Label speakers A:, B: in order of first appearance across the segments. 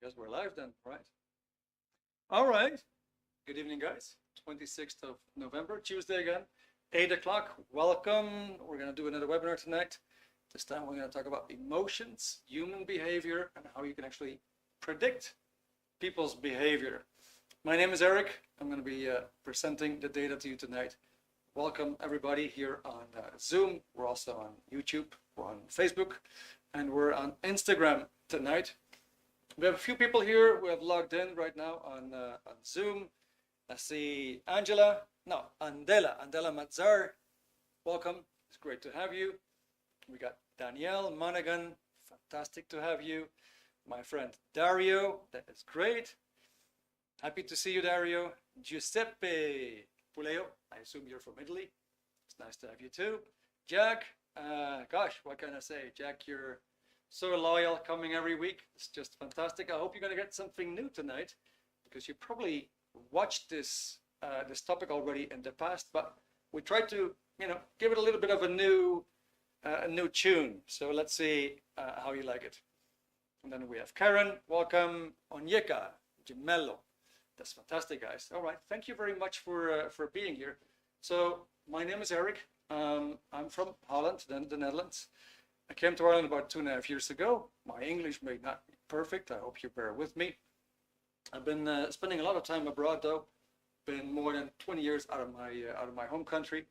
A: Guess we're live then, right? All right. Good evening, guys. 26th of November, Tuesday again, 8 o'clock. Welcome. We're going to do another webinar tonight. This time we're going to talk about emotions, human behavior, and how you can actually predict people's behavior. My name is Erik. I'm going to be presenting the data to you tonight. Welcome, everybody, here on Zoom. We're also on YouTube, we're on Facebook, and we're on Instagram tonight. We have a few people here who have logged in right now on Zoom. I see Andela Mazzar. Welcome. It's great to have you. We got Danielle Monaghan. Fantastic to have you. My friend Dario. That is great. Happy to see you, Dario. Giuseppe Puleo. I assume you're from Italy. It's nice to have you too. Jack. Gosh, what can I say? Jack, you're so loyal, coming every week. It's just fantastic. I hope you're going to get something new tonight, because you probably watched this this topic already in the past, but we tried to, give it a little bit of a new tune. So let's see how you like it. And then we have Karen. Welcome. Onyeka Gemello. That's fantastic, guys. All right. Thank you very much for being here. So my name is Erik. I'm from Holland, then the Netherlands. I came to Ireland about 2.5 years ago. My English may not be perfect. I hope you bear with me. I've been spending a lot of time abroad, though. Been more than 20 years out of my home country.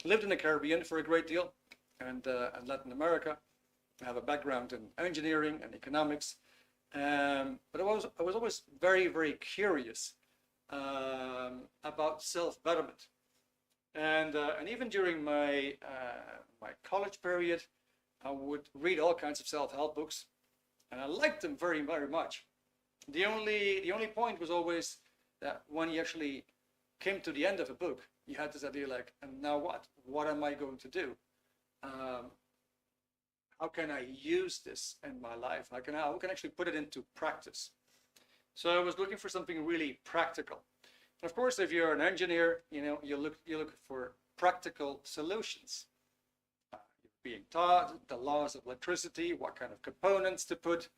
A: Lived in the Caribbean for a great deal, and Latin America. I have a background in engineering and economics, but I was always very, very curious about self-betterment, and even during my my college period, I would read all kinds of self-help books, and I liked them very, very much. The only point was always that when you actually came to the end of a book, you had this idea like, and now what? What am I going to do? How can I use this in my life? How can I actually put it into practice? So I was looking for something really practical. And of course, if you're an engineer, you look for practical solutions. Being taught the laws of electricity, what kind of components to put,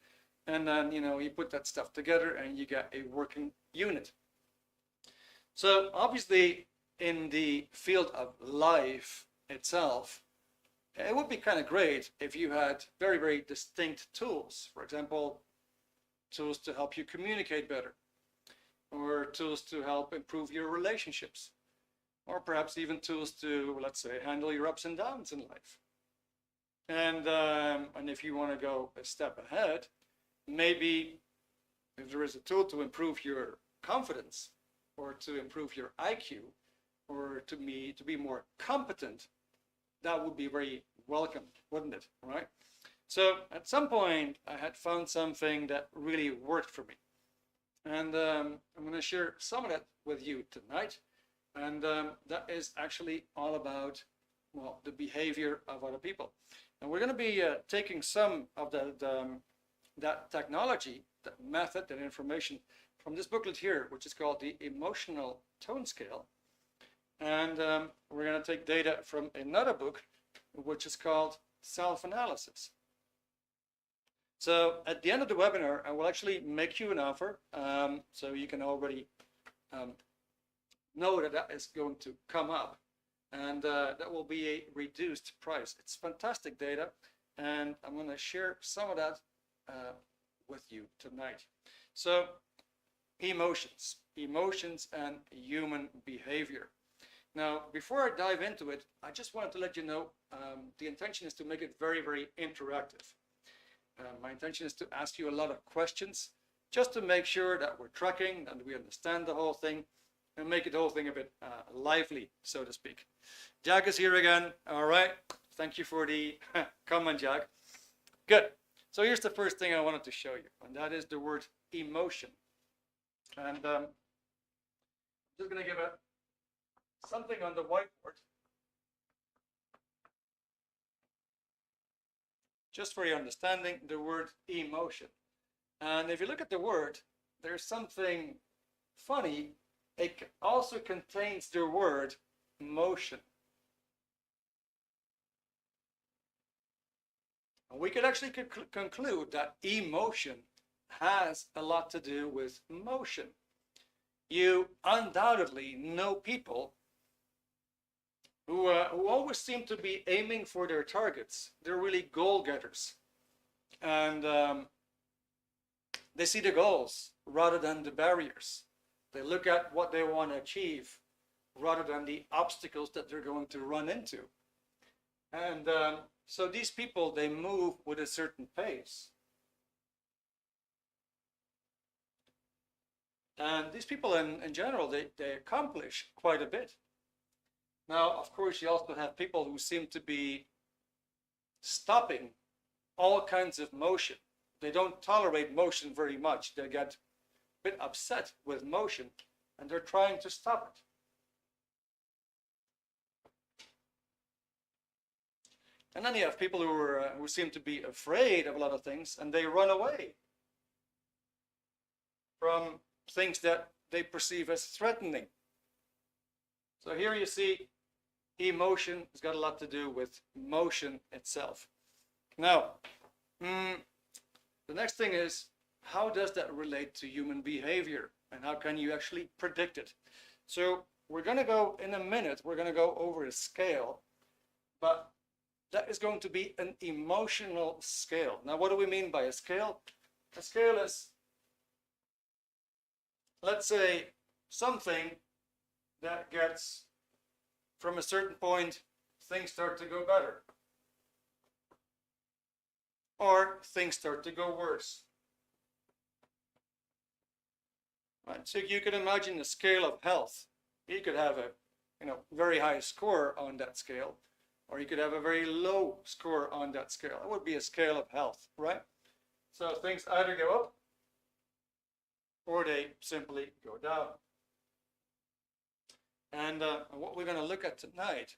A: and then you put that stuff together and you get a working unit. So obviously in the field of life itself, it would be kind of great if you had very, very distinct tools. For example, tools to help you communicate better, or tools to help improve your relationships, or perhaps even tools to, let's say, handle your ups and downs in life. And if you want to go a step ahead, maybe if there is a tool to improve your confidence, or to improve your IQ, or to be more competent, that would be very welcome, wouldn't it? Right? So at some point, I had found something that really worked for me, and I'm going to share some of that with you tonight. And that is actually all about, well, the behavior of other people. And we're going to be taking some of that technology, that method, that information from this booklet here, which is called the Emotional Tone Scale. And we're going to take data from another book, which is called Self-Analysis. So at the end of the webinar, I will actually make you an offer. So you can already know that is going to come up. And that will be a reduced price. It's fantastic data, and I'm going to share some of that with you tonight. So emotions and human behavior. Now, before I dive into it, I just wanted to let you know the intention is to make it very, very interactive. My intention is to ask you a lot of questions just to make sure that we're tracking and we understand the whole thing, and make the whole thing a bit lively, so to speak. Jack is here again. All right. Thank you for the comment, Jack. Good. So here's the first thing I wanted to show you, and that is the word emotion. And I'm just going to give something on the whiteboard, just for your understanding, the word emotion. And if you look at the word, there's something funny. It also contains the word motion. And we could actually conclude that emotion has a lot to do with motion. You undoubtedly know people who always seem to be aiming for their targets. They're really goal getters. And they see the goals rather than the barriers. They look at what they want to achieve rather than the obstacles that they're going to run into. And so these people, they move with a certain pace. And these people in general, they accomplish quite a bit. Now, of course, you also have people who seem to be stopping all kinds of motion. They don't tolerate motion very much. They get a bit upset with motion, and they're trying to stop it. And then you have people who seem to be afraid of a lot of things, and they run away from things that they perceive as threatening. So here you see emotion has got a lot to do with motion itself. Now, the next thing is, how does that relate to human behavior, and how can you actually predict it? So we're going to go in a minute, we're going to go over a scale, but that is going to be an emotional scale. Now, what do we mean by a scale? A scale is, let's say, something that gets, from a certain point, things start to go better. Or things start to go worse. Right? So you can imagine a scale of health. You could have a very high score on that scale, or you could have a very low score on that scale. That would be a scale of health, right? So things either go up or they simply go down. And what we're going to look at tonight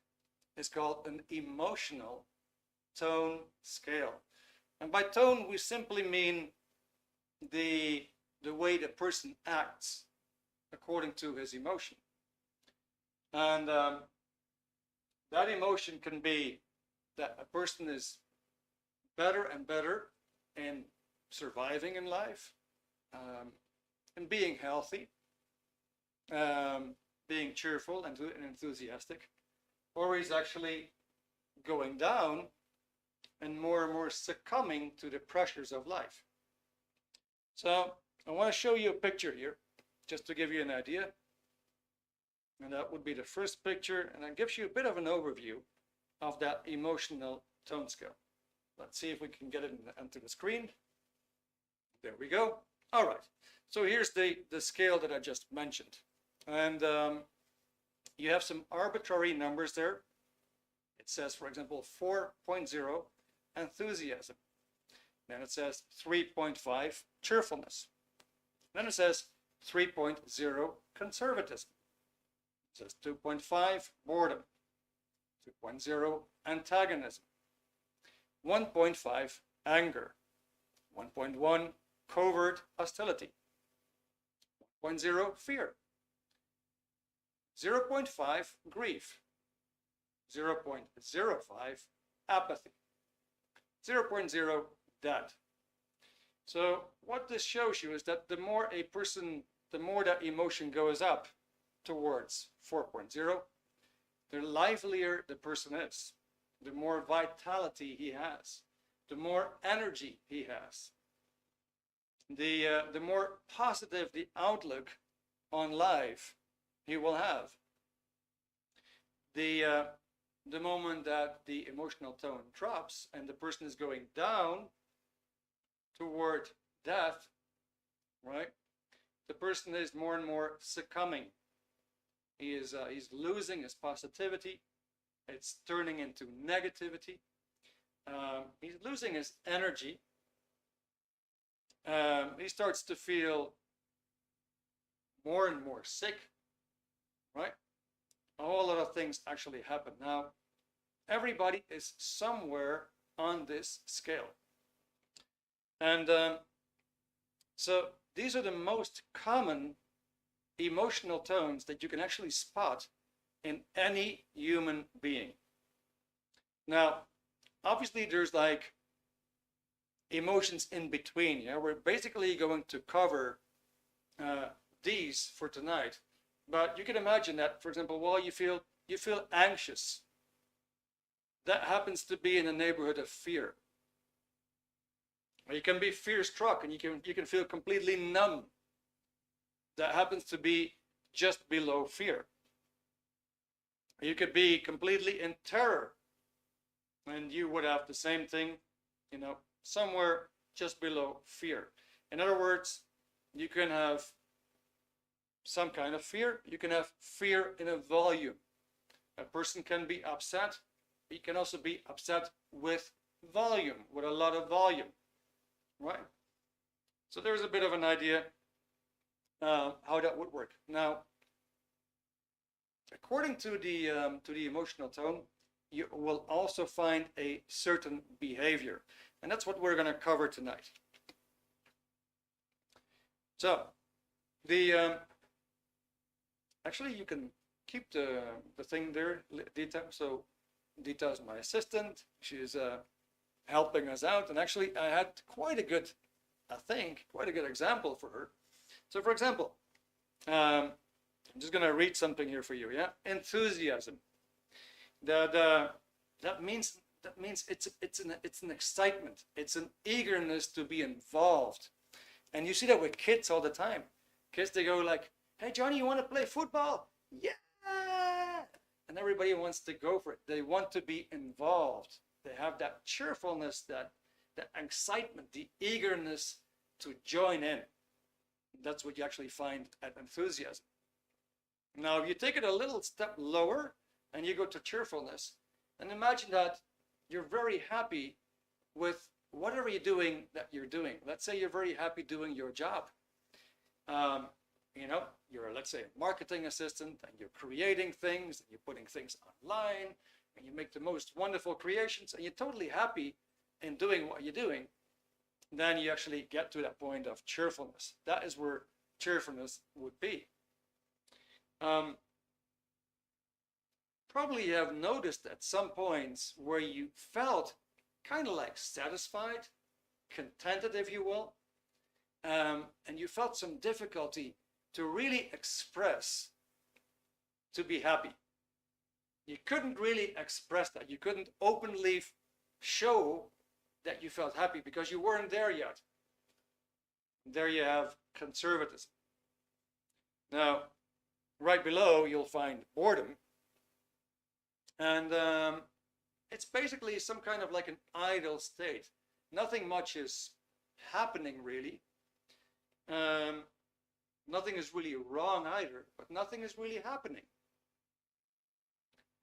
A: is called an emotional tone scale. And by tone, we simply mean the way the person acts according to his emotion. And that emotion can be that a person is better and better in surviving in life, in being healthy, being cheerful and enthusiastic, or he's actually going down and more succumbing to the pressures of life. So I want to show you a picture here, just to give you an idea. And that would be the first picture, and that gives you a bit of an overview of that emotional tone scale. Let's see if we can get it onto the screen. There we go. All right. So here's the scale that I just mentioned. And you have some arbitrary numbers there. It says, for example, 4.0 enthusiasm. Then it says 3.5 cheerfulness. Then it says 3.0 conservatism. It says 2.5 boredom. 2.0 antagonism. 1.5 anger. 1.1 covert hostility. 1.0 fear. 0.5 grief. 0.05 apathy. 0.0 doubt. So what this shows you is that the more that emotion goes up towards 4.0, the livelier the person is, the more vitality he has, the more energy he has, the more positive the outlook on life he will have. The moment that the emotional tone drops and the person is going down toward death, right? The person is more and more succumbing. He's losing his positivity. It's turning into negativity. He's losing his energy. He starts to feel more and more sick, right? A whole lot of things actually happen. Now, everybody is somewhere on this scale. And so these are the most common emotional tones that you can actually spot in any human being. Now, obviously there's like emotions in between. Yeah, we're basically going to cover these for tonight. But you can imagine that, for example, while you feel anxious, that happens to be in the neighborhood of fear. Or you can be fear struck and you can feel completely numb. That happens to be just below fear. You could be completely in terror and you would have the same thing, somewhere just below fear. In other words, you can have some kind of fear. You can have fear in a volume. A person can be upset. He can also be upset with volume, with a lot of volume, right? So there's a bit of an idea how that would work. Now, according to the emotional tone, you will also find a certain behavior, and that's what we're going to cover tonight. So, actually, you can keep the thing there, Dita. So, Dita is my assistant. She's helping us out, and actually, I had quite a good example for her. So, for example, I'm just going to read something here for you. Yeah, enthusiasm. That means it's an excitement. It's an eagerness to be involved, and you see that with kids all the time. Kids, they go like, "Hey Johnny, you want to play football?" Yeah, and everybody wants to go for it. They want to be involved. They have that cheerfulness, that excitement, the eagerness to join in. That's what you actually find at enthusiasm. Now, if you take it a little step lower and you go to cheerfulness, and imagine that you're very happy with whatever you're doing that you're doing. Let's say you're very happy doing your job. You're, let's say, a marketing assistant, and you're creating things, and you're putting things online, and you make the most wonderful creations, and you're totally happy in doing what you're doing. Then you actually get to that point of cheerfulness. That is where cheerfulness would be. Probably you have noticed at some points where you felt kind of like satisfied, contented, if you will, and you felt some difficulty to really express to be happy. You couldn't really express that. You couldn't openly show that you felt happy because you weren't there yet. There you have conservatism. Now, right below, you'll find boredom. And it's basically some kind of like an idle state. Nothing much is happening, really. Nothing is really wrong either, but nothing is really happening.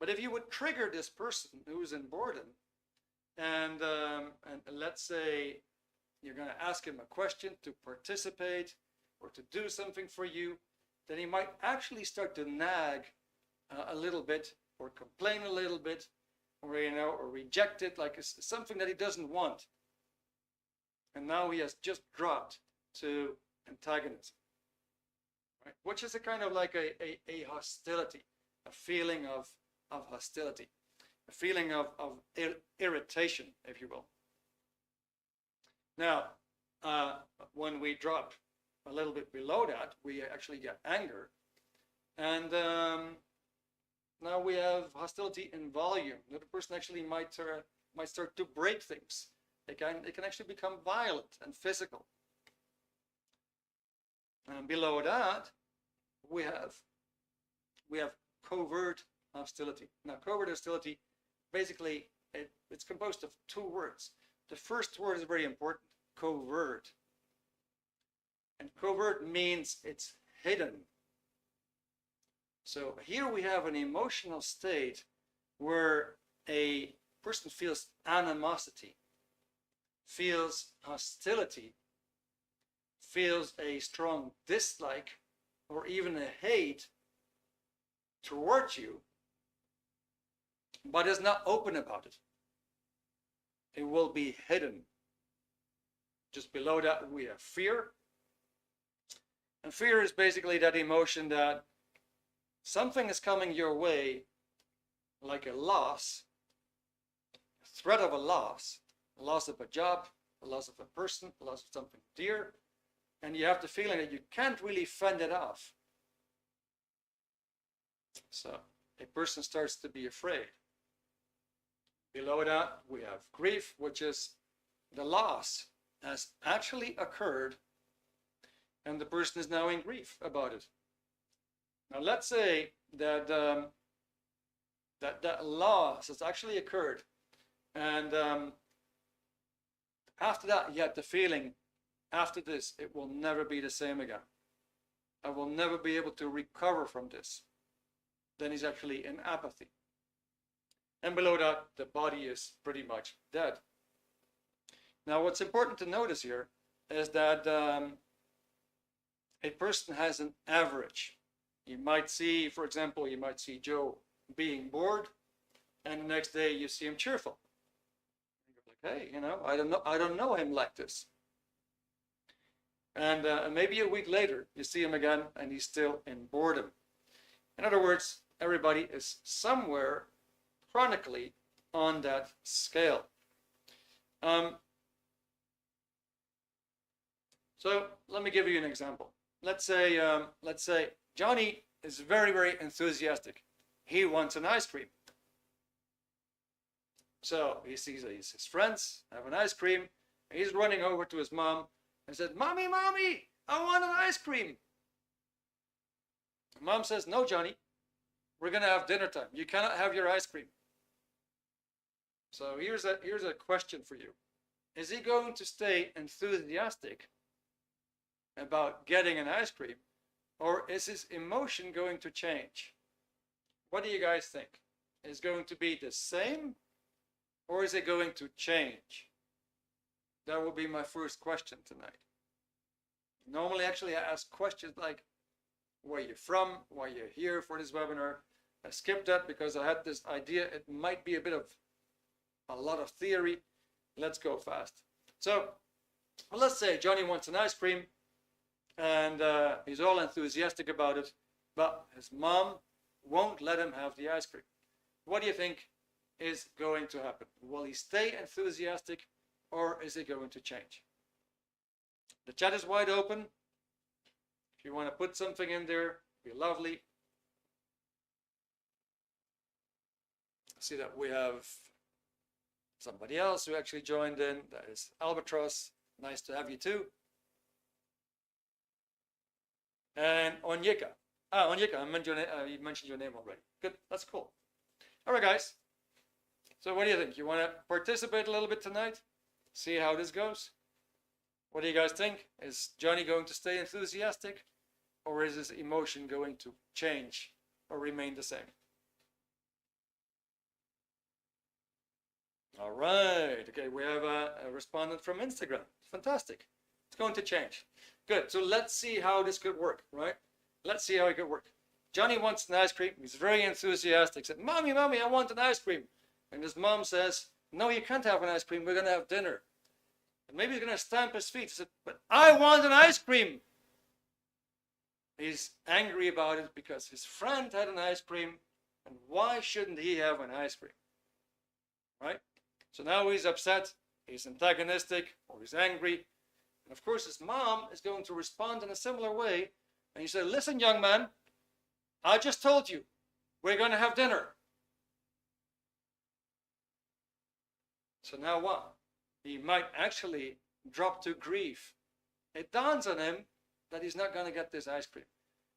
A: But if you would trigger this person who's in boredom, and let's say you're going to ask him a question to participate or to do something for you, then he might actually start to nag a little bit, or complain a little bit, or or reject it like it's something that he doesn't want. And now he has just dropped to antagonism, right? Which is a kind of like a hostility, a feeling of hostility, a feeling of irritation, if you will. Now, when we drop a little bit below that, we actually get anger, and now we have hostility in volume. The other person actually might start to break things. It can actually become violent and physical. And below that, we have covert hostility. Now, covert hostility, basically, it's composed of two words. The first word is very important, covert. And covert means it's hidden. So here we have an emotional state where a person feels animosity, feels hostility, feels a strong dislike or even a hate towards you, but is not open about it. It will be hidden. Just below that we have fear. And fear is basically that emotion that something is coming your way, like a loss, a threat of a loss of a job, a loss of a person, a loss of something dear, and you have the feeling that you can't really fend it off. So a person starts to be afraid. Below that, we have grief, which is the loss has actually occurred, and the person is now in grief about it. Now, let's say that that loss has actually occurred, and after that, you had the feeling, after this, it will never be the same again. I will never be able to recover from this. Then he's actually in apathy. And below that, the body is pretty much dead. Now, what's important to notice here is that a person has an average. You might see, for example, you might see Joe being bored, and the next day you see him cheerful. You're like, hey, you know, I don't know him like this. And maybe a week later, you see him again, and he's still in boredom. In other words, everybody is somewhere chronically on that scale. So let me give you an example. Let's say Johnny is very, very enthusiastic. He wants an ice cream. So he sees his friends have an ice cream. He's running over to his mom and said, "Mommy, Mommy, I want an ice cream." Mom says, "No, Johnny, we're going to have dinner time. You cannot have your ice cream." So here's a question for you. Is he going to stay enthusiastic about getting an ice cream, or is his emotion going to change? What do you guys think? Is it going to be the same, or is it going to change? That will be my first question tonight. Normally, actually, I ask questions like, where you're from, why you're here for this webinar. I skipped that because I had this idea it might be a lot of theory. Let's go fast. So let's say Johnny wants an ice cream, and he's all enthusiastic about it, but his mom won't let him have the ice cream. What do you think is going to happen? Will he stay enthusiastic, or is it going to change? The chat is wide open. If you want to put something in there, it'd be lovely. I see that we have somebody else who actually joined in. That is Albatross. Nice to have you too. And Onyeka. Onyeka, you mentioned your name already. Good, that's cool. All right, guys. So what do you think? You want to participate a little bit tonight? See how this goes? What do you guys think? Is Johnny going to stay enthusiastic, or is his emotion going to change or remain the same? All right. Okay, we have a respondent from Instagram. Fantastic. It's going to change. Good. So let's see how this could work, right? Let's see how it could work. Johnny wants an ice cream. He's very enthusiastic. He said, "Mommy, Mommy, I want an ice cream." And his mom says, "No, you can't have an ice cream. We're going to have dinner." And maybe he's going to stamp his feet. He said, "But I want an ice cream." He's angry about it because his friend had an ice cream, and why shouldn't he have an ice cream? Right? So now he's upset, he's antagonistic, or he's angry. And of course, his mom is going to respond in a similar way. And he said, "Listen, young man, I just told you, we're going to have dinner." So now what? He might actually drop to grief. It dawns on him that he's not going to get this ice cream.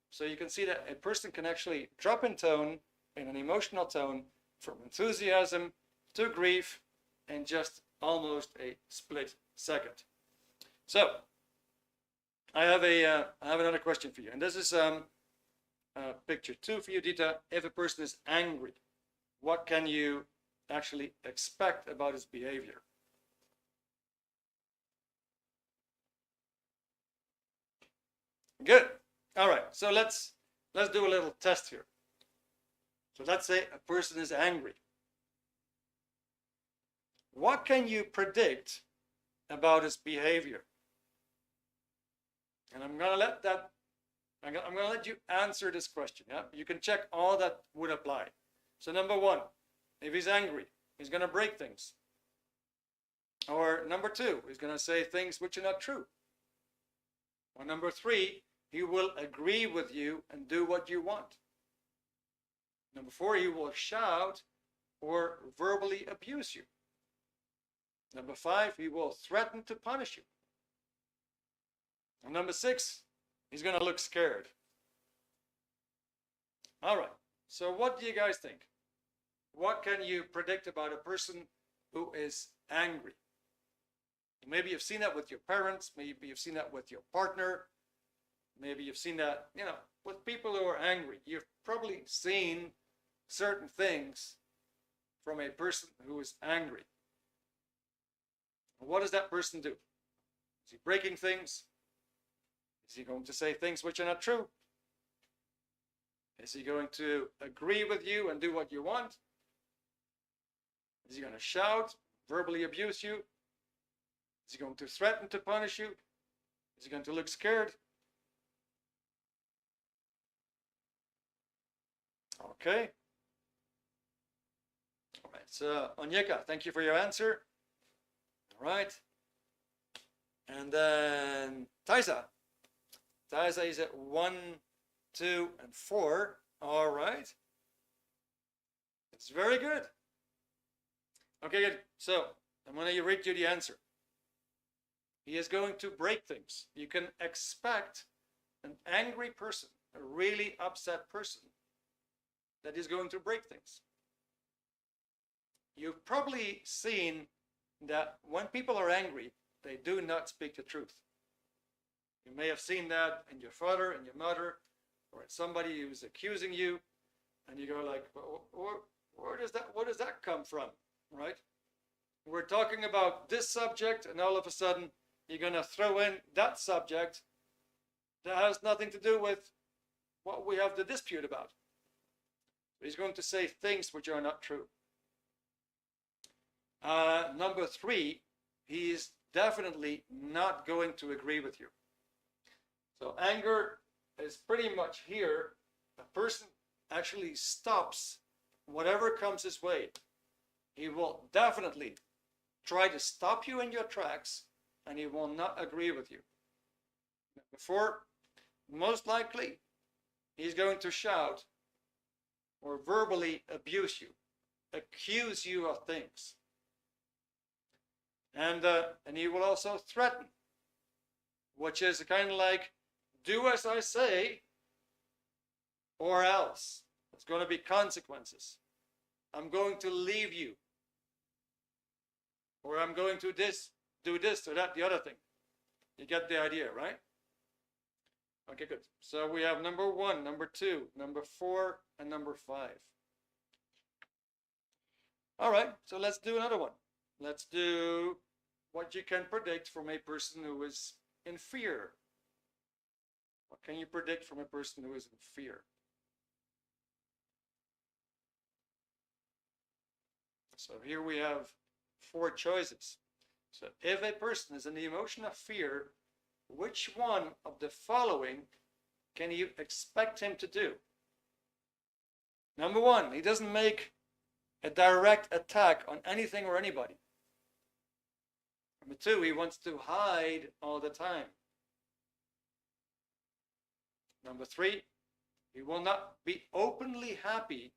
A: So you can see that a person can actually drop in tone, in an emotional tone, from enthusiasm to grief in just almost a split second. So I have another question for you, and this is picture 2 for you, Dita. If a person is angry, what can you actually expect about his behavior? Good. All right. So let's do a little test here. So let's say a person is angry. What can you predict about his behavior? And I'm going to let you answer this question. Yeah? You can check all that would apply. So number 1, if he's angry, he's going to break things. Or number 2, he's going to say things which are not true. Or number 3, he will agree with you and do what you want. Number 4, he will shout or verbally abuse you. Number 5, he will threaten to punish you. And number 6, he's going to look scared. All right, so what do you guys think? What can you predict about a person who is angry? Maybe you've seen that with your parents, maybe you've seen that with your partner, maybe you've seen that, with people who are angry. You've probably seen certain things from a person who is angry. What does that person do? Is he breaking things? Is he going to say things which are not true? Is he going to agree with you and do what you want? Is he going to shout, verbally abuse you? Is he going to threaten to punish you? Is he going to look scared? Okay. All right. So, Onyeka, thank you for your answer. All right. And then Taisa. Taisa is at 1, 2, and 4. All right. It's very good. Okay, good. So, I'm going to read you the answer. He is going to break things. You can expect an angry person, a really upset person, that is going to break things. You've probably seen that when people are angry, they do not speak the truth. You may have seen that in your father and your mother, or in somebody who's accusing you, and you go like, where does that come from, right? We're talking about this subject, and all of a sudden, you're going to throw in that subject that has nothing to do with what we have to dispute about. He's going to say things which are not true. Number 3, he's definitely not going to agree with you. So anger is pretty much here. A person actually stops whatever comes his way. He will definitely try to stop you in your tracks, and he will not agree with you. Number 4, most likely, he's going to shout or verbally abuse you, accuse you of things. And he will also threaten, which is kind of like, do as I say, or else. There's going to be consequences. I'm going to leave you. Or I'm going to do this or that, the other thing. You get the idea, right? Okay, good. So we have number 1, number 2, number 4, and number 5. All right, so let's do another one. Let's do what you can predict from a person who is in fear. What can you predict from a person who is in fear? So here we have 4 choices. So if a person is in the emotion of fear, which one of the following can you expect him to do? Number 1, he doesn't make a direct attack on anything or anybody. Number 2, he wants to hide all the time. Number 3, he will not be openly happy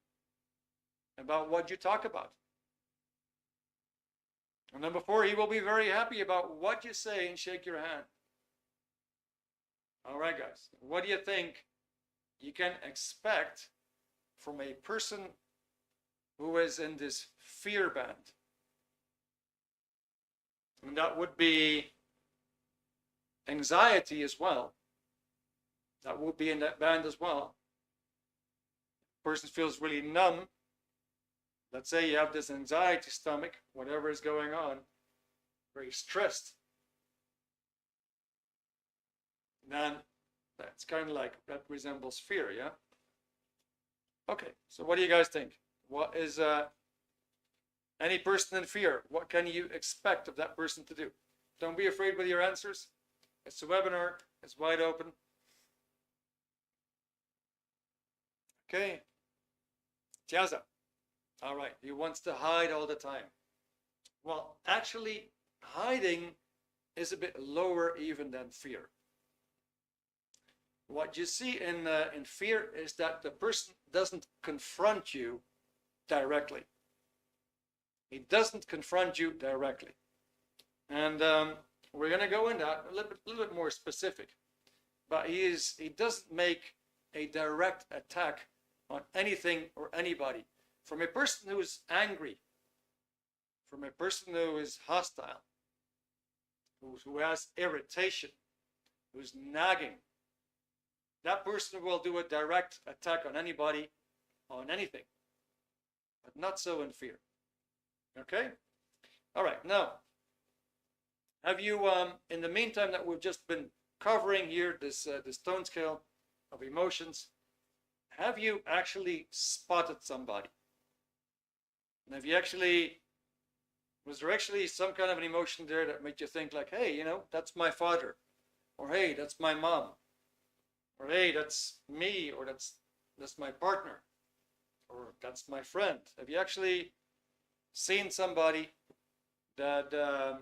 A: about what you talk about. And number 4, he will be very happy about what you say and shake your hand. All right, guys, what do you think you can expect from a person who is in this fear band? And that would be anxiety as well. That would be in that band as well. The person feels really numb. Let's say you have this anxiety stomach, whatever is going on, very stressed. Then that's kind of like, that resembles fear, yeah? Okay, so what do you guys think? What is any person in fear? What can you expect of that person to do? Don't be afraid with your answers. It's a webinar, it's wide open. Okay, Tiaza. All right, he wants to hide all the time. Well, actually, hiding is a bit lower even than fear. What you see in fear is that the person doesn't confront you directly. He doesn't confront you directly. And we're going to go into that a little bit more specific. But he doesn't make a direct attack on anything or anybody. From a person who is angry, from a person who is hostile, who has irritation, who's nagging, that person will do a direct attack on anybody, on anything, but not so in fear. Okay? All right, now, have you, in the meantime that we've just been covering here, this tone scale of emotions, have you actually spotted somebody? And have you actually, was there actually some kind of an emotion there that made you think like, hey, you know, that's my father, or hey, that's my mom, or hey, that's me, or that's my partner, or that's my friend? Have you actually seen somebody that that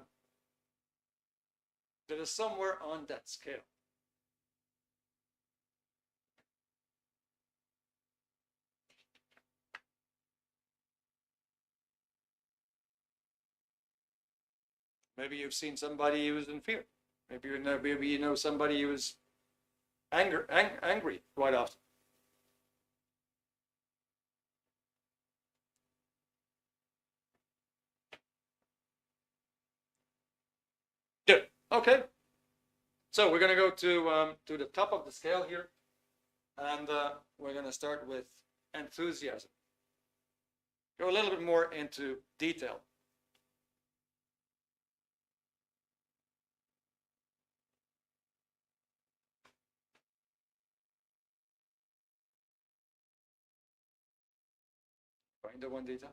A: is somewhere on that scale? Maybe you've seen somebody who was in fear. Maybe you know somebody who was angry quite often. Good. Okay. So we're going to go to the top of the scale here, and we're going to start with enthusiasm. Go a little bit more into detail. Find the one detail.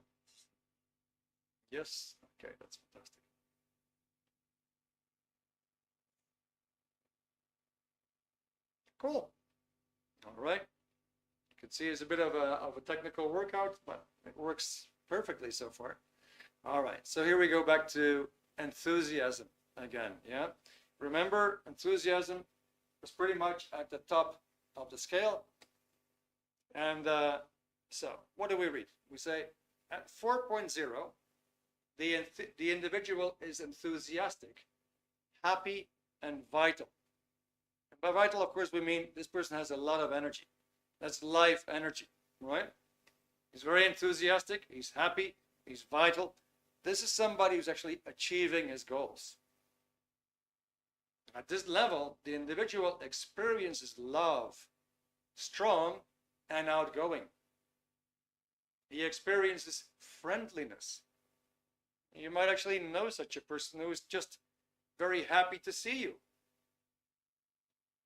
A: Yes. Okay, that's fantastic. Cool. All right. You can see it's a bit of a technical workout, but it works perfectly so far. All right. So here we go back to enthusiasm again. Yeah. Remember, enthusiasm was pretty much at the top of the scale. And so what do we read? We say at 4.0, the individual is enthusiastic, happy, and vital. And by vital, of course, we mean this person has a lot of energy. That's life energy, right? He's very enthusiastic, he's happy, he's vital. This is somebody who's actually achieving his goals. At this level, the individual experiences love, strong and outgoing. He experiences friendliness. You might actually know such a person who is just very happy to see you.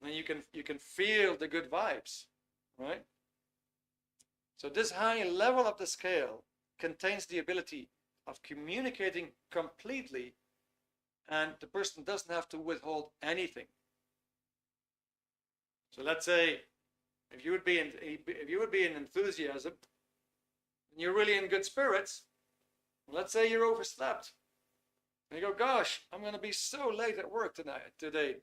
A: And you can feel the good vibes, right? So this high level of the scale contains the ability of communicating completely, and the person doesn't have to withhold anything. So let's say if you would be in enthusiasm and you're really in good spirits, let's say you're overslept and you go, gosh, I'm going to be so late at work today.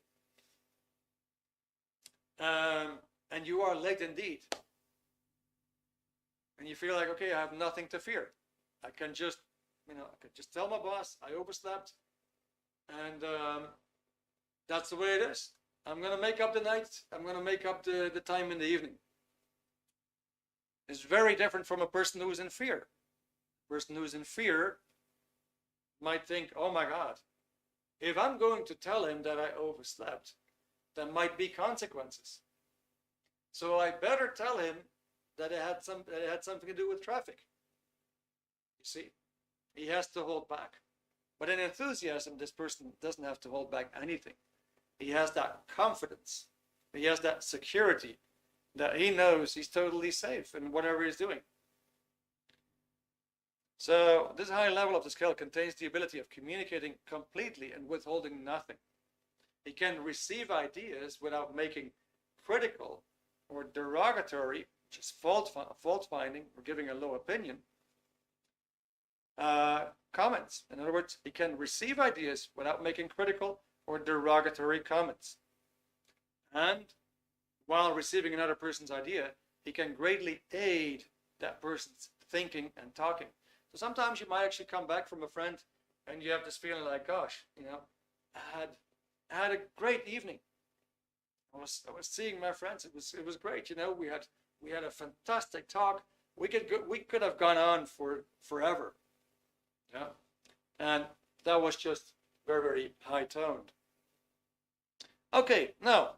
A: And you are late indeed. And you feel like, okay, I have nothing to fear. I can just tell my boss I overslept, and that's the way it is. I'm going to make up the night. I'm going to make up the time in the evening. It's very different from a person who is in fear. A person who is in fear might think, oh my God, if I'm going to tell him that I overslept, there might be consequences. So I better tell him that it had something to do with traffic. You see, he has to hold back. But in enthusiasm, this person doesn't have to hold back anything. He has that confidence. He has that security that he knows he's totally safe in whatever he's doing. So this high level of the scale contains the ability of communicating completely and withholding nothing. He can receive ideas without making critical or derogatory, just fault finding or giving a low opinion, comments. In other words, he can receive ideas without making critical or derogatory comments. And while receiving another person's idea, he can greatly aid that person's thinking and talking. So sometimes you might actually come back from a friend and you have this feeling like, gosh, I had a great evening. I was seeing my friends. It was great. We had a fantastic talk. We could have gone on for forever. Yeah, and that was just very, very high toned. Okay, now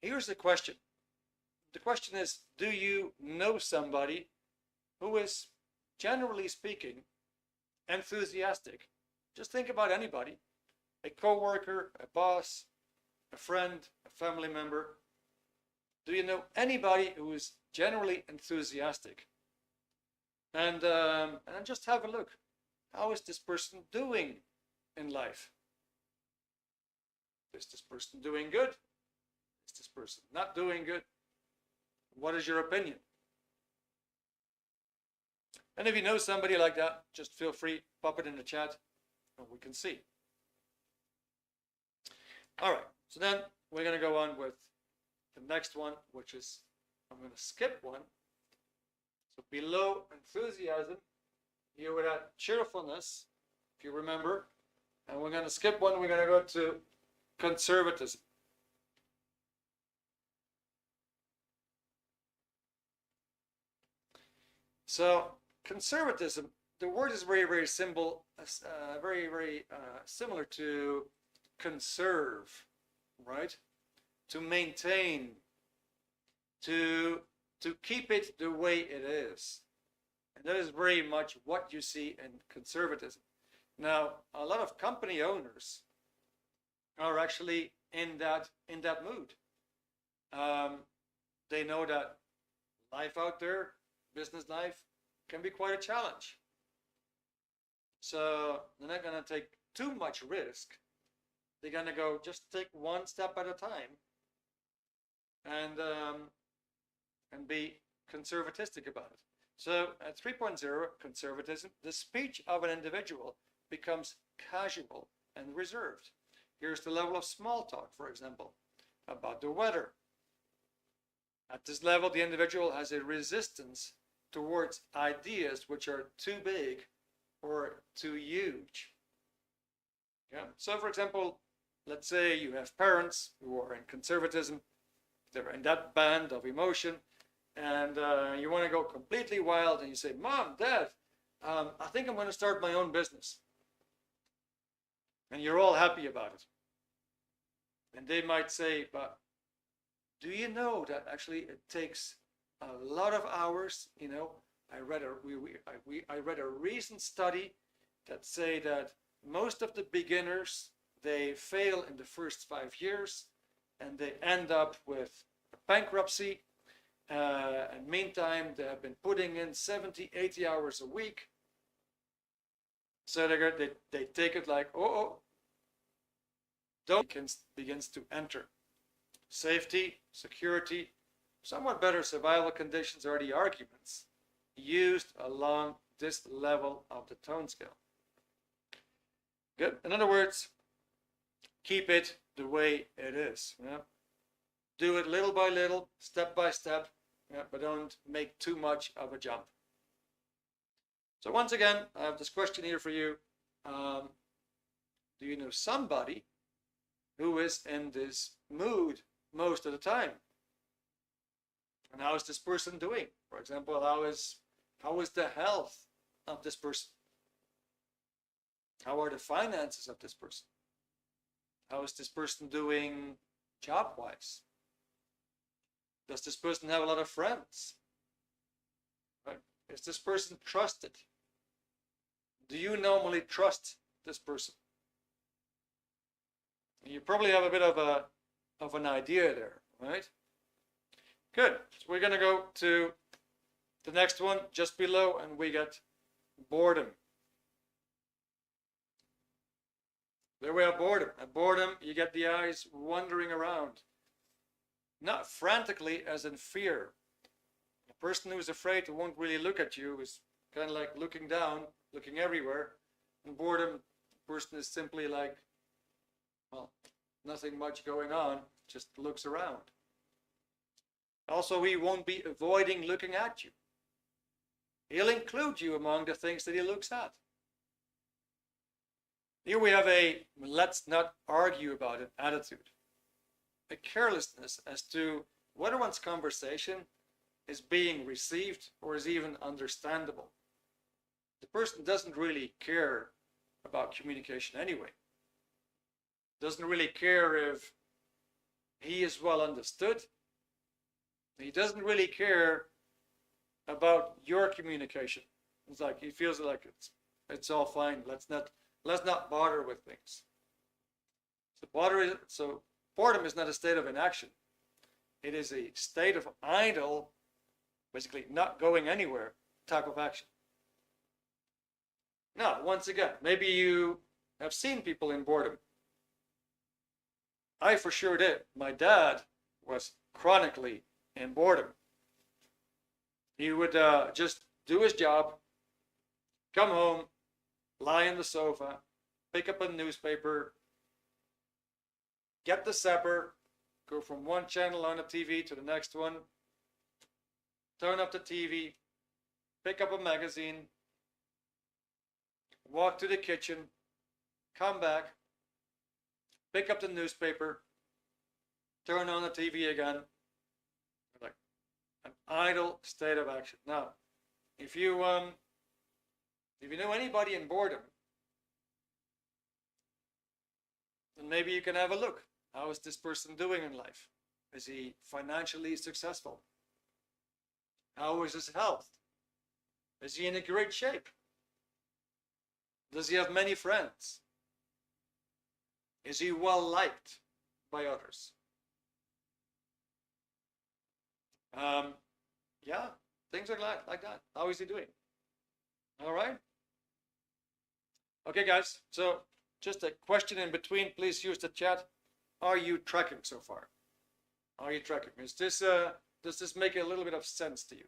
A: here's the question. The question is, do you know somebody who is, generally speaking, enthusiastic? Just think about anybody, a coworker, a boss, a friend, a family member. Do you know anybody who is generally enthusiastic? And just have a look. How is this person doing in life? Is this person doing good? Is this person not doing good? What is your opinion? And if you know somebody like that, just feel free, pop it in the chat, and we can see. All right, so then we're going to go on with the next one, which is, I'm going to skip one. So below enthusiasm, here we got cheerfulness, if you remember. And we're going to skip one, we're going to go to conservatism. So conservatism, the word is very, very simple, very, very similar to conserve, right? To maintain, to keep it the way it is. And that is very much what you see in conservatism. Now, a lot of company owners are actually in that mood. They know that life out there, business life, can be quite a challenge. So they're not going to take too much risk. They're going to go just take one step at a time and be conservatistic about it. So at 3.0, conservatism, the speech of an individual becomes casual and reserved. Here's the level of small talk, for example, about the weather. At this level, the individual has a resistance towards ideas which are too big or too huge. Yeah. So, for example, let's say you have parents who are in conservatism, they're in that band of emotion, and you want to go completely wild, and you say, Mom, Dad, I think I'm going to start my own business. And you're all happy about it. And they might say, but do you know that actually it takes a lot of hours? I read a recent study that say that most of the beginners, they fail in the first 5 years and they end up with bankruptcy. And meantime, they have been putting in 70, 80 hours a week. So they take it like, begins to enter. Safety, security, somewhat better survival conditions are the arguments used along this level of the tone scale. Good. In other words, keep it the way it is. Yeah? Do it little by little, step by step, yeah, but don't make too much of a jump. So once again, I have this question here for you. Do you know somebody who is in this mood most of the time? And how is this person doing? For example, how is the health of this person? How are the finances of this person? How is this person doing job-wise? Does this person have a lot of friends? Right? Is this person trusted? Do you normally trust this person? You probably have a bit of an idea there, right? Good. So we're going to go to the next one just below, and we get boredom. There we have boredom. At boredom, you get the eyes wandering around. Not frantically, as in fear. A person who is afraid who won't really look at you is kind of like looking down, looking everywhere. And boredom, the person is simply like, well, nothing much going on, just looks around. Also, he won't be avoiding looking at you. He'll include you among the things that he looks at. Here we have a let's not argue about it attitude. A carelessness as to whether one's conversation is being received or is even understandable. The person doesn't really care about communication anyway. Doesn't really care if he is well understood. He doesn't really care about your communication. It's like he feels like it's all fine. Let's not bother with things. So boredom is not a state of inaction. It is a state of idle, basically not going anywhere type of action. Now, once again, maybe you have seen people in boredom. I for sure did. My dad was chronically in boredom. He would just do his job, come home, lie on the sofa, pick up a newspaper, get the supper, go from one channel on the TV to the next one, turn up the TV, pick up a magazine, walk to the kitchen, come back, pick up the newspaper, turn on the TV again. Like an idle state of action. Now, if you know anybody in boredom, then maybe you can have a look. How is this person doing in life? Is he financially successful? How is his health? Is he in a great shape? Does he have many friends? Is he well liked by others? Yeah, things like that. How is he doing? All right. Okay, guys. So just a question in between. Please use the chat. Are you tracking so far? Are you tracking? Is this does this make a little bit of sense to you?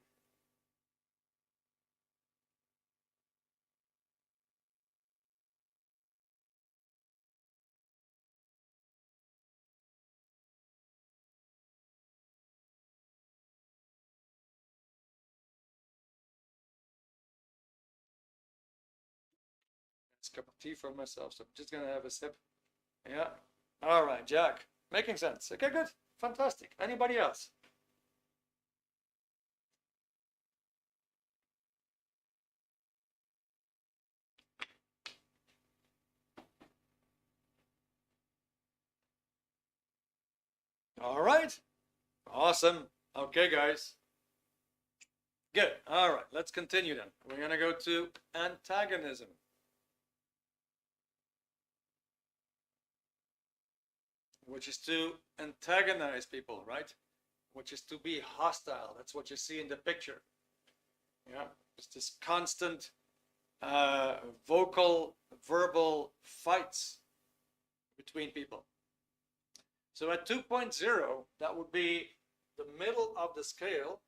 A: It's a cup of tea for myself, so I'm just gonna have a sip. Yeah. All right, Jack. Making sense. Okay, good. Fantastic. Anybody else? All right. Awesome. Okay, guys. Good. All right. Let's continue then. We're going to go to antagonism. Which is to antagonize people, right? Which is to be hostile. That's what you see in the picture. Yeah. It's this constant vocal, verbal fights between people. So at 2.0, that would be the middle of the scale.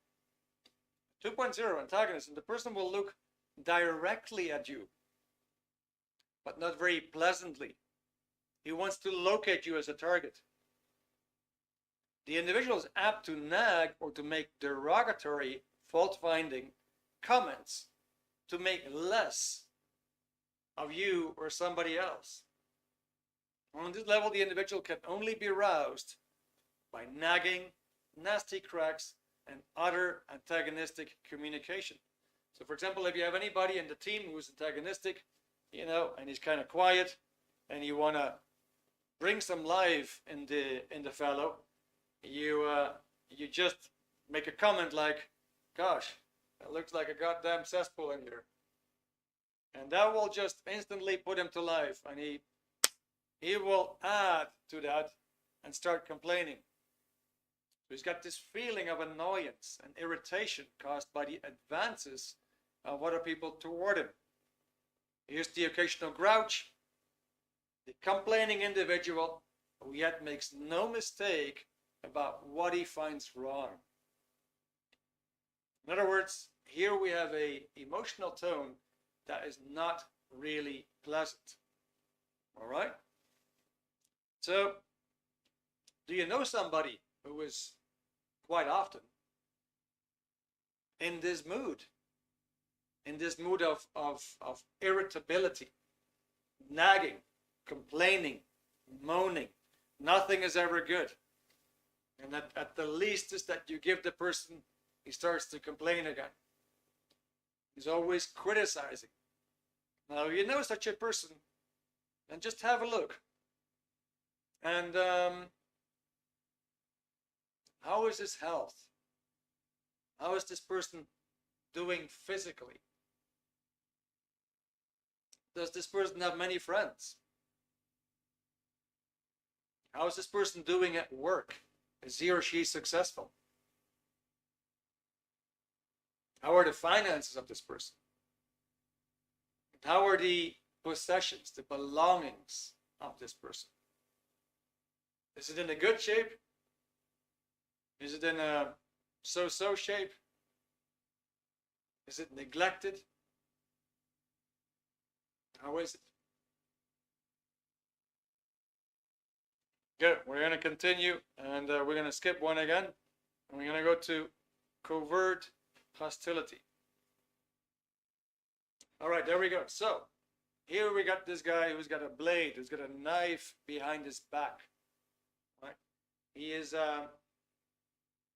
A: 2.0 antagonism, the person will look directly at you, but not very pleasantly. He wants to locate you as a target. The individual is apt to nag or to make derogatory, fault-finding comments to make less of you or somebody else. On this level, the individual can only be roused by nagging, nasty cracks, and other antagonistic communication. So, for example, if you have anybody in the team who's antagonistic, and he's kind of quiet, and you want to bring some life in the fellow, you just make a comment like, "Gosh, it looks like a goddamn cesspool in here," and that will just instantly put him to life, and he will add to that and start complaining. So he's got this feeling of annoyance and irritation caused by the advances of other people toward him. Here's the occasional grouch, the complaining individual who yet makes no mistake about what he finds wrong. In other words, here we have a emotional tone that is not really pleasant. All right? So, do you know somebody who is quite often in this mood of irritability, nagging, complaining, moaning? Nothing is ever good. And at the least is that you give the person, he starts to complain again. He's always criticizing. Now, if you know such a person, then just have a look. And how is his health? How is this person doing physically? Does this person have many friends? How is this person doing at work? Is he or she successful? How are the finances of this person? How are the possessions, the belongings of this person? Is it in a good shape? Is it in a so-so shape? Is it neglected? How is it? Good. We're going to continue, and we're going to skip one again. And we're going to go to covert hostility. All right, there we go. So here we got this guy who's got a blade, who's got a knife behind his back. Right? He is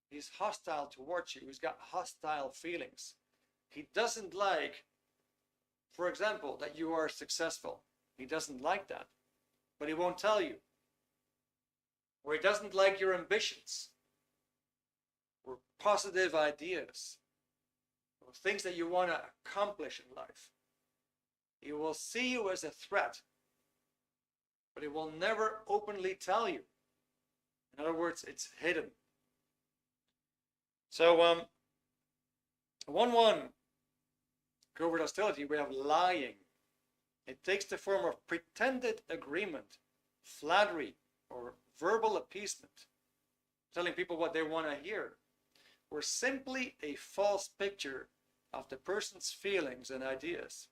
A: he's hostile towards you. He's got hostile feelings. He doesn't like, for example, that you are successful. He doesn't like that, but he won't tell you. Or he doesn't like your ambitions, or positive ideas, or things that you want to accomplish in life. He will see you as a threat, but he will never openly tell you. In other words, it's hidden. So, 1-1, covert hostility, we have lying. It takes the form of pretended agreement, flattery, or verbal appeasement, telling people what they want to hear, or simply a false picture of the person's feelings and ideas.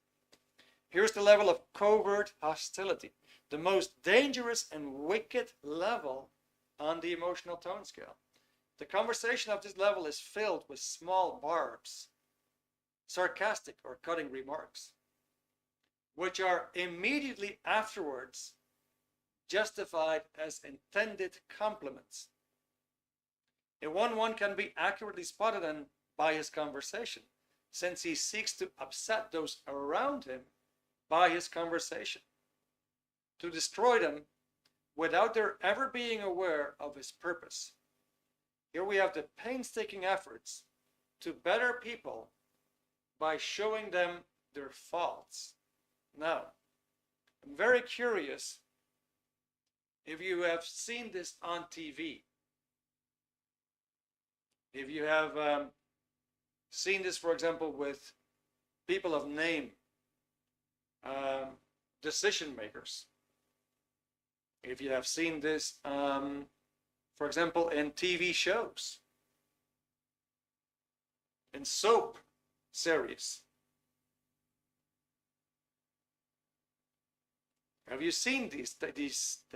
A: Here's the level of covert hostility, the most dangerous and wicked level on the emotional tone scale. The conversation of this level is filled with small barbs, sarcastic or cutting remarks, which are immediately afterwards justified as intended compliments. A 1-1 can be accurately spotted by his conversation, since he seeks to upset those around him by his conversation, to destroy them without their ever being aware of his purpose. Here we have the painstaking efforts to better people by showing them their faults. Now, I'm very curious if you have seen this on TV, if you have seen this, for example, with people of name, decision makers, if you have seen this, for example, in TV shows, in soap series. Have you seen these?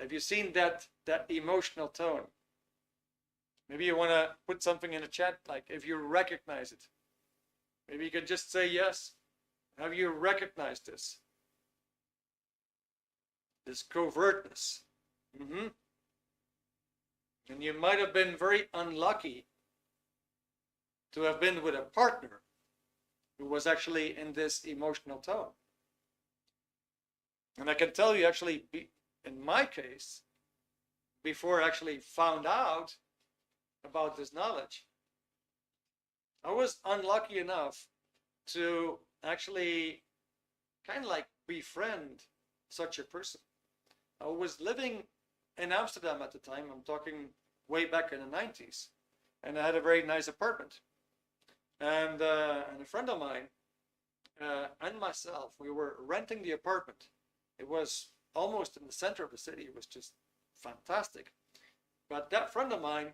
A: Have you seen that emotional tone? Maybe you want to put something in the chat, like if you recognize it. Maybe you can just say yes. Have you recognized this? This covertness. And you might have been very unlucky to have been with a partner who was actually in this emotional tone. And I can tell you, actually, in my case, before I actually found out about this knowledge, I was unlucky enough to actually kind of like befriend such a person. I was living in Amsterdam at the time. I'm talking way back in the 90s. And I had a very nice apartment. And a friend of mine and myself, we were renting the apartment. It was almost in the center of the city. It was just fantastic. But that friend of mine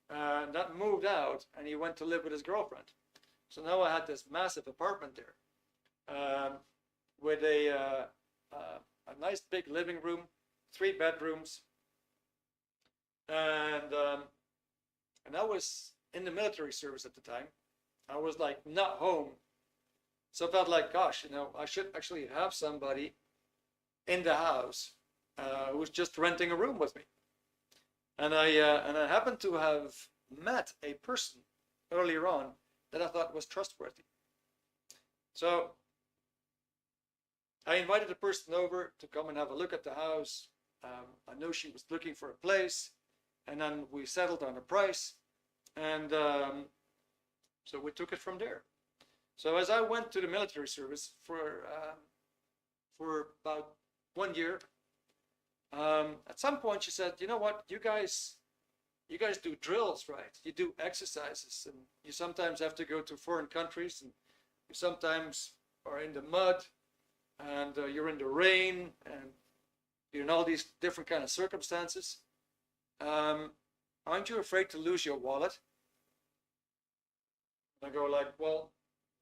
A: that moved out, and he went to live with his girlfriend. So now I had this massive apartment there, with a nice big living room, 3 bedrooms, and I was in the military service at the time. I was like not home, so I felt like, gosh, I should actually have somebody in the house who was just renting a room with me. And I happened to have met a person earlier on that I thought was trustworthy. So I invited the person over to come and have a look at the house. I know she was looking for a place, and then we settled on a price, and so we took it from there. So as I went to the military service for about 1 year, at some point she said, you know what, you guys do drills, right? You do exercises, and you sometimes have to go to foreign countries, and you sometimes are in the mud, and you're in the rain, and you're in all these different kind of circumstances. Aren't you afraid to lose your wallet? And I go like, well,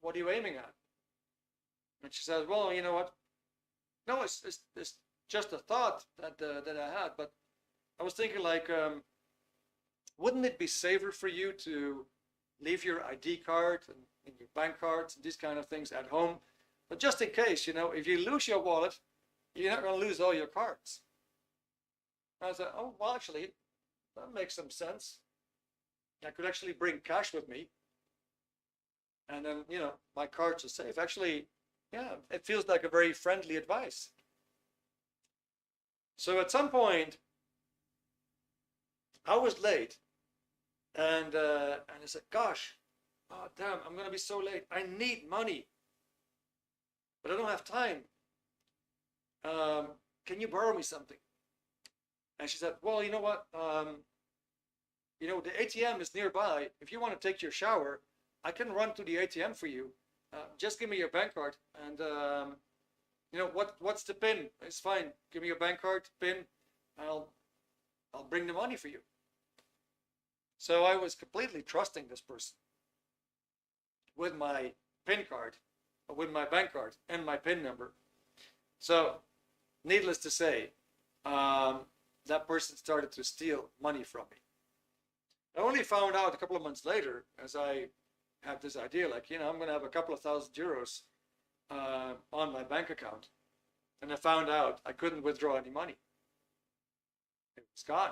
A: what are you aiming at? And she says, well, you know what? No, it's just a thought that I had, but I was thinking like, wouldn't it be safer for you to leave your ID card and your bank cards and these kind of things at home? But just in case, if you lose your wallet, you're not going to lose all your cards. And I said, oh, well, actually, that makes some sense. I could actually bring cash with me. And then, my cards are safe. Actually, yeah, it feels like a very friendly advice. So at some point, I was late. And I said, gosh, oh, damn, I'm going to be so late. I need money, but I don't have time. Can you borrow me something? And she said, well, you know what? The ATM is nearby. If you want to take your shower, I can run to the ATM for you. Just give me your bank card. And, what's the PIN? It's fine. Give me your bank card, PIN. I'll bring the money for you. So I was completely trusting this person with my PIN card, with my bank card and my PIN number. So needless to say, that person started to steal money from me. I only found out a couple of months later, as I had this idea, like, I'm going to have a couple of €1,000 on my bank account. And I found out I couldn't withdraw any money. It was gone.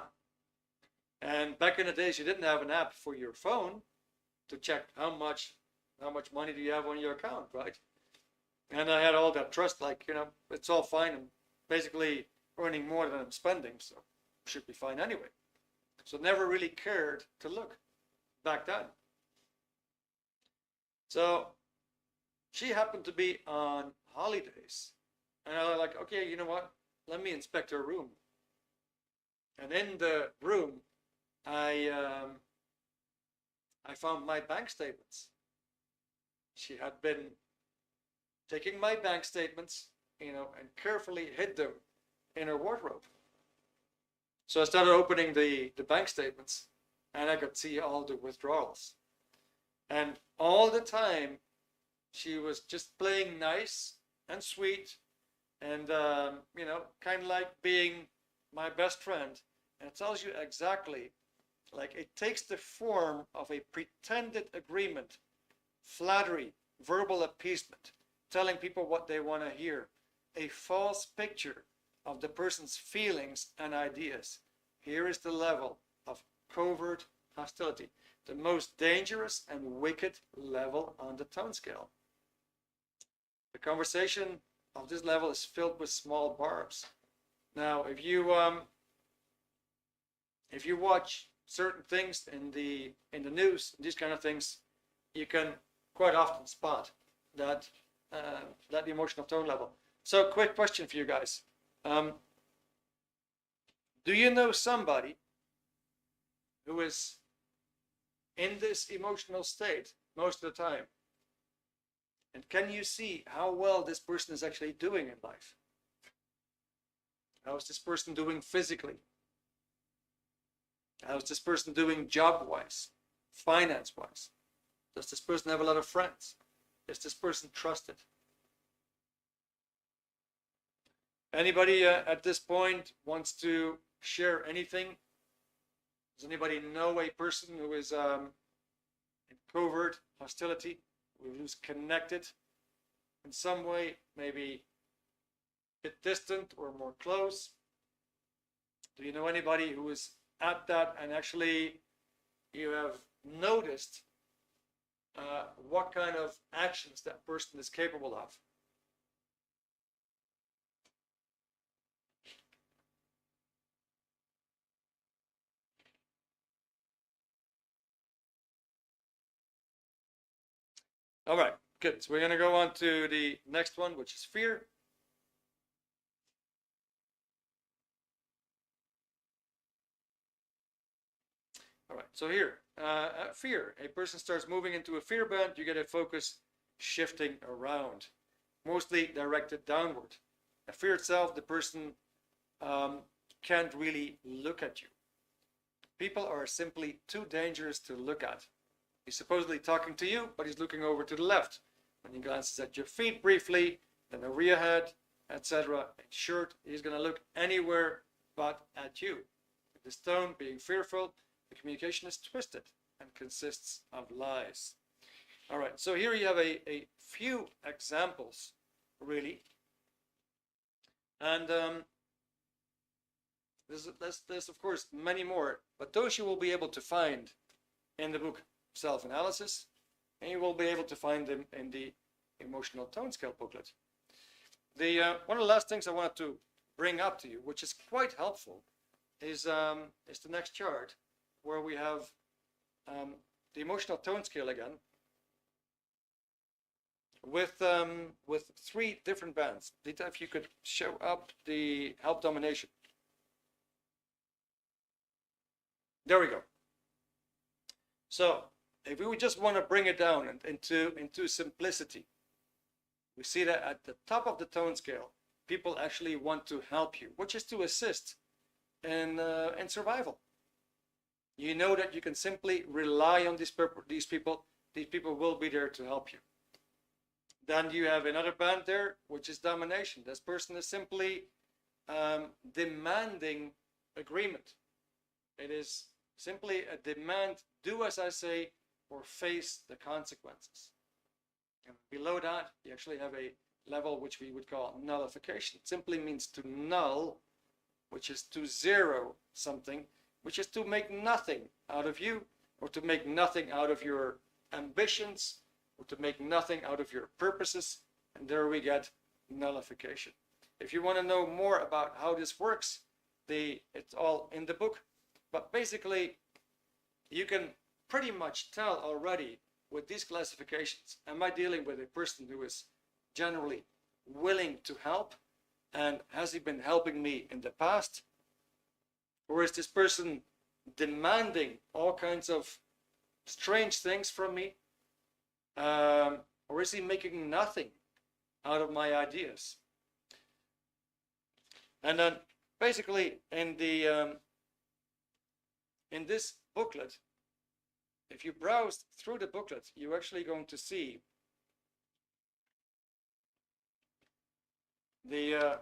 A: And back in the days, you didn't have an app for your phone to check how much money do you have on your account, right? And I had all that trust, like, it's all fine. I'm basically earning more than I'm spending, so it should be fine anyway. So never really cared to look back then. So she happened to be on holidays. And I was like, okay, you know what? Let me inspect her room. And in the room, I found my bank statements. She had been taking my bank statements, and carefully hid them in her wardrobe. So I started opening the bank statements, and I could see all the withdrawals. And all the time, she was just playing nice and sweet, and kind of like being my best friend. And it tells you exactly, like, it takes the form of a pretended agreement, flattery, verbal appeasement, telling people what they want to hear, a false picture of the person's feelings and ideas. Here is the level of covert hostility, the most dangerous and wicked level on the tone scale. The conversation of this level is filled with small barbs. Now, if you watch certain things in the news, these kind of things, you can quite often spot that emotional tone level. So, quick question for you guys: do you know somebody who is in this emotional state most of the time? And can you see how well this person is actually doing in life? How is this person doing physically? How is this person doing job-wise, finance-wise? Does this person have a lot of friends? Is this person trusted? Anybody at this point wants to share anything? Does anybody know a person who is in covert hostility, who's connected in some way, maybe a bit distant or more close? Do you know anybody who is at that and actually you have noticed what kind of actions that person is capable of? All right, good. So we're going to go on to the next one, which is fear. All right, so here, fear. A person starts moving into a fear band, you get a focus shifting around, mostly directed downward. A fear itself, the person can't really look at you. People are simply too dangerous to look at. He's supposedly talking to you, but he's looking over to the left. When he glances at your feet briefly, then over your head, etc., in short, he's going to look anywhere but at you. With this tone being fearful, the communication is twisted and consists of lies. All right, so here you have a few examples, really. And there's, of course, many more, but those you will be able to find in the book Self-Analysis, and you will be able to find them in the Emotional Tone Scale booklet. One of the last things I wanted to bring up to you, which is quite helpful, is the next chart, where we have the Emotional Tone Scale again, with 3 different bands. Dita, if you could show up the Help Domination. There we go. So if we just want to bring it down into simplicity, we see that at the top of the tone scale, people actually want to help you, which is to assist in survival. You know that you can simply rely on these people. These people will be there to help you. Then you have another band there, which is domination. This person is simply demanding agreement. It is simply a demand, do as I say, or face the consequences. And below that, you actually have a level which we would call nullification. It simply means to null, which is to zero something, which is to make nothing out of you, or to make nothing out of your ambitions, or to make nothing out of your purposes. And there we get nullification. If you want to know more about how this works, it's all in the book. But basically, you can pretty much tell already with these classifications, am I dealing with a person who is generally willing to help? And has he been helping me in the past? Or is this person demanding all kinds of strange things from me? Or is he making nothing out of my ideas? And then basically in this booklet, if you browse through the booklet, you're actually going to see the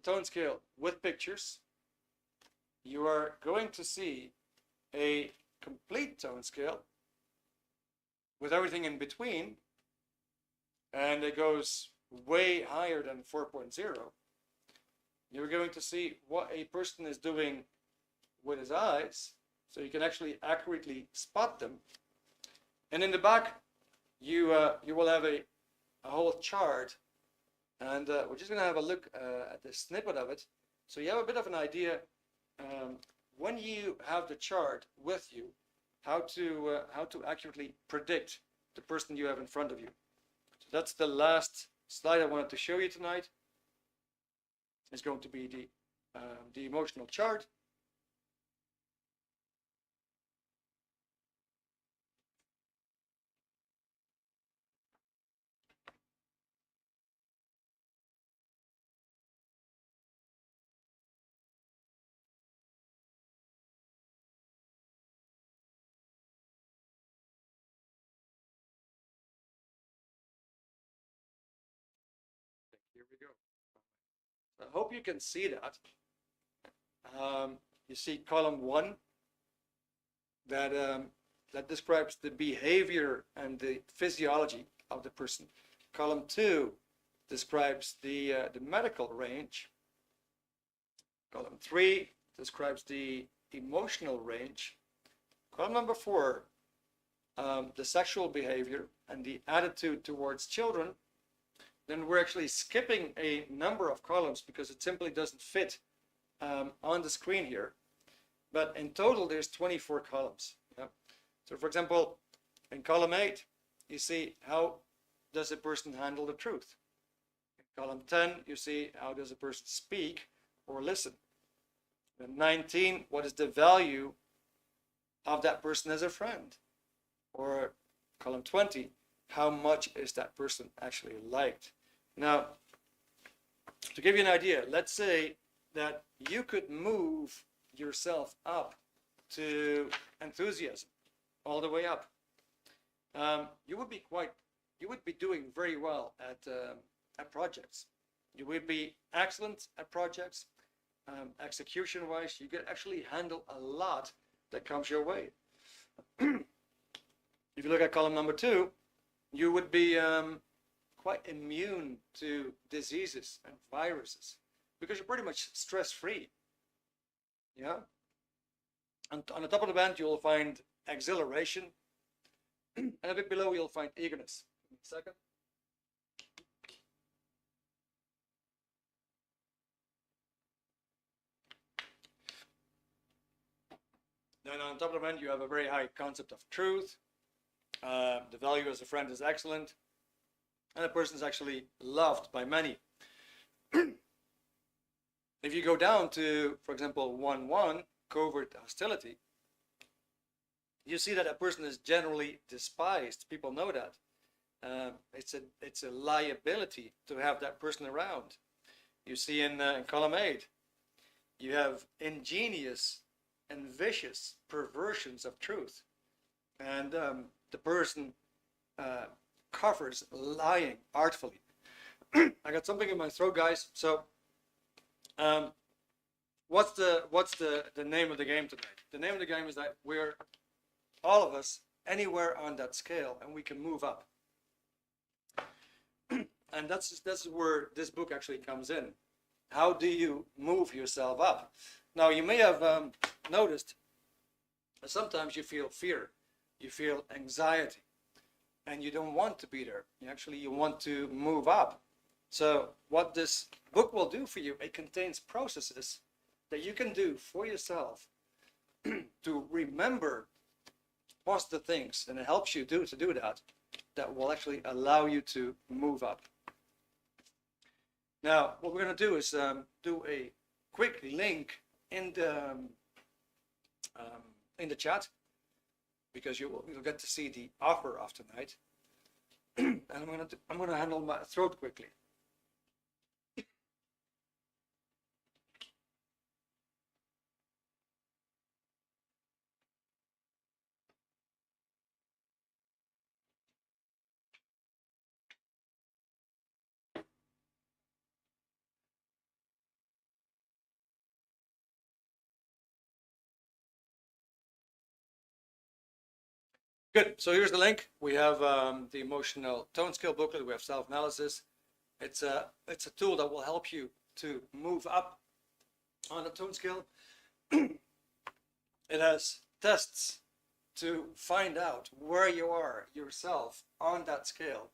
A: tone scale with pictures. You are going to see a complete tone scale with everything in between, and it goes way higher than 4.0. You're going to see what a person is doing with his eyes, so you can actually accurately spot them. And in the back, you will have a whole chart, and we're just going to have a look at the snippet of it, so you have a bit of an idea when you have the chart with you, how to accurately predict the person you have in front of you. So that's the last slide I wanted to show you tonight. It's going to be the emotional chart. we go. I hope you can see that. You see column 1 that that describes the behavior and the physiology of the person. Column 2 describes the medical range. Column 3 describes the emotional range. Column number 4, the sexual behavior and the attitude towards children. Then we're actually skipping a number of columns because it simply doesn't fit on the screen here. But in total, there's 24 columns. Yeah? So for example, in column 8, you see how does a person handle the truth. In column 10, you see how does a person speak or listen. In 19, what is the value of that person as a friend? Or column 20, how much is that person actually liked? Now, to give you an idea, let's say that you could move yourself up to enthusiasm, all the way up. You would be doing very well at projects. You would be excellent at projects. Execution-wise, you could actually handle a lot that comes your way. If you look at column number 2, you would be quite immune to diseases and viruses because you're pretty much stress-free. Yeah. And on the top of the band, you'll find exhilaration, and a bit below, you'll find eagerness. Give me a second. Then on top of the band, you have a very high concept of truth. The value as a friend is excellent, and the person is actually loved by many. If you go down to, for example, 1-1, covert hostility, you see that a person is generally despised. People know that. It's a liability to have that person around. You see in column 8, you have ingenious and vicious perversions of truth. And the person covers lying artfully. I got something in my throat, guys. So what's the name of the game tonight? The name of the game is that we're all of us anywhere on that scale, and we can move up. And that's where this book actually comes in. How do you move yourself up? Now, you may have noticed that sometimes you feel fear, you feel anxiety, and you don't want to be there. You want to move up. So what this book will do for you, it contains processes that you can do for yourself to remember positive things, and it helps you to do that will actually allow you to move up. Now, what we're going to do is do a quick link in the chat, because you'll get to see the offer of tonight. And I'm going to handle my throat quickly. Good. So here's the link. We have the emotional tone scale booklet. We have self-analysis. It's a tool that will help you to move up on the tone scale. It has tests to find out where you are yourself on that scale.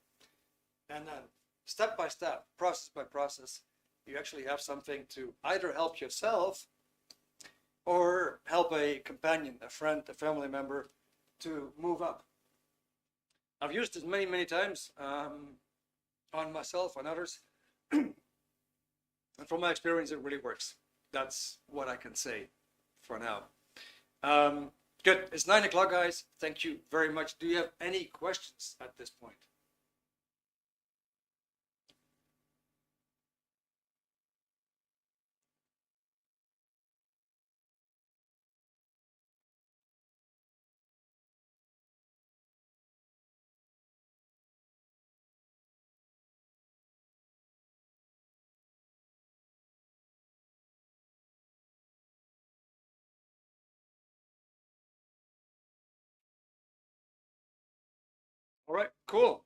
A: And then step by step, process by process, you actually have something to either help yourself or help a companion, a friend, a family member to move up. I've used this many times on myself, on others, and from my experience, it really works. That's what I can say for now. Good. It's 9 o'clock, guys. Thank you very much. Do you have any questions at this point? All right, cool.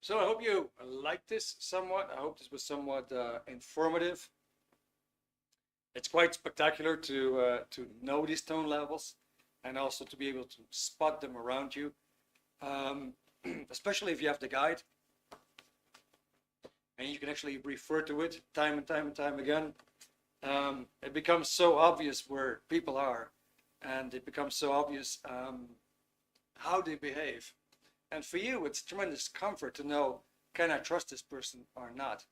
A: So I hope you liked this somewhat. I hope this was somewhat informative. It's quite spectacular to know these tone levels and also to be able to spot them around you, especially if you have the guide and you can actually refer to it time and time and time again. It becomes so obvious where people are, and it becomes so obvious how they behave. And for you, it's tremendous comfort to know, can I trust this person or not?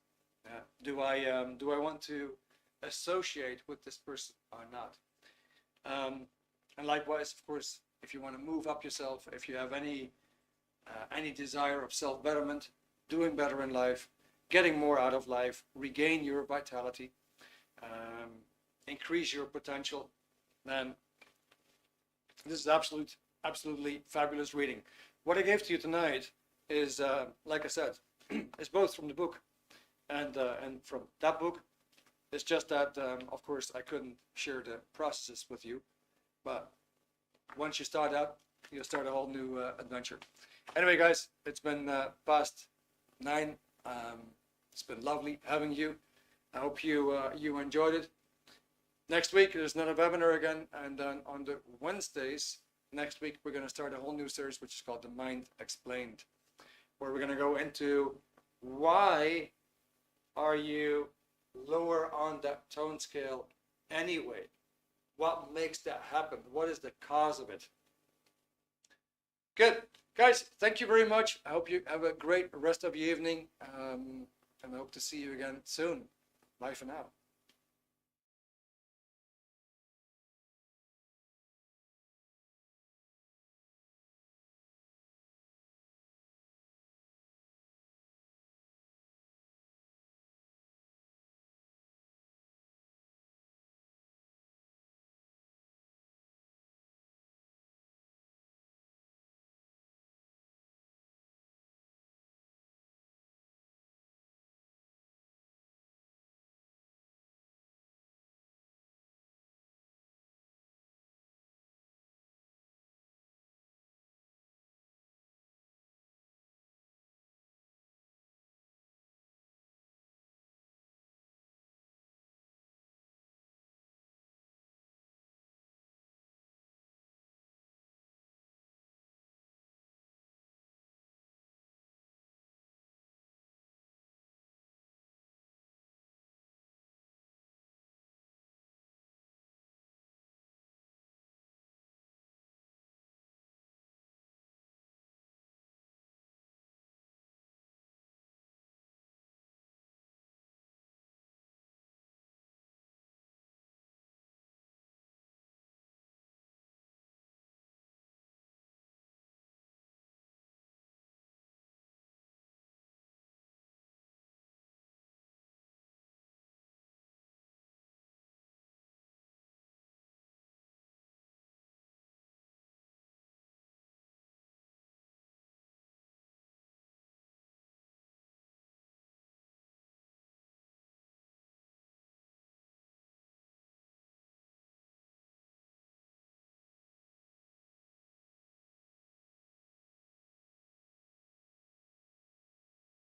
A: Do I want to associate with this person or not? And likewise, of course, if you want to move up yourself, if you have any desire of self-betterment, doing better in life, getting more out of life, regain your vitality, increase your potential, then this is absolutely fabulous reading. What I gave to you tonight is, like I said, is both from the book and from that book. It's just that, of course, I couldn't share the processes with you. But once you start out, you'll start a whole new adventure. Anyway, guys, it's been past 9. It's been lovely having you. I hope you enjoyed it. Next week, there's another webinar again. And then on the Wednesdays, next week, we're going to start a whole new series, which is called The Mind Explained, where we're going to go into why are you lower on that tone scale anyway? What makes that happen? What is the cause of it? Good. Guys, thank you very much. I hope you have a great rest of your evening. And I hope to see you again soon. Bye for now.